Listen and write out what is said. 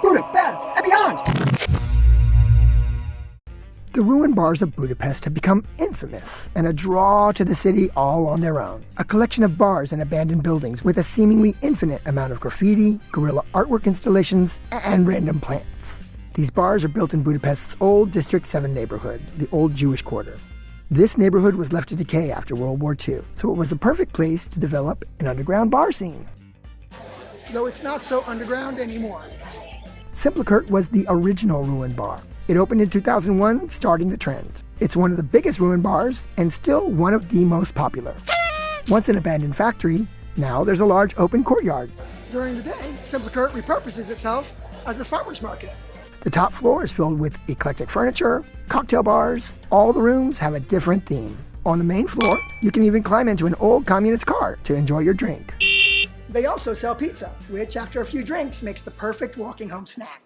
Budapest and beyond! The ruined bars of Budapest have become infamous and a draw to the city all on their own. A collection of bars and abandoned buildings with a seemingly infinite amount of graffiti, guerrilla artwork installations, and random plants. These bars are built in Budapest's old District VII neighborhood, the old Jewish quarter. This neighborhood was left to decay after World War II, so it was the perfect place to develop an underground bar scene. Though it's not so underground anymore. Szimpla Kert was the original ruined bar. It opened in 2001, starting the trend. It's one of the biggest ruined bars and still one of the most popular. Once an abandoned factory, now there's a large open courtyard. During the day, Szimpla Kert repurposes itself as a farmer's market. The top floor is filled with eclectic furniture, cocktail bars. All the rooms have a different theme. On the main floor, you can even climb into an old communist car to enjoy your drink. They also sell pizza, which after a few drinks makes the perfect walking home snack.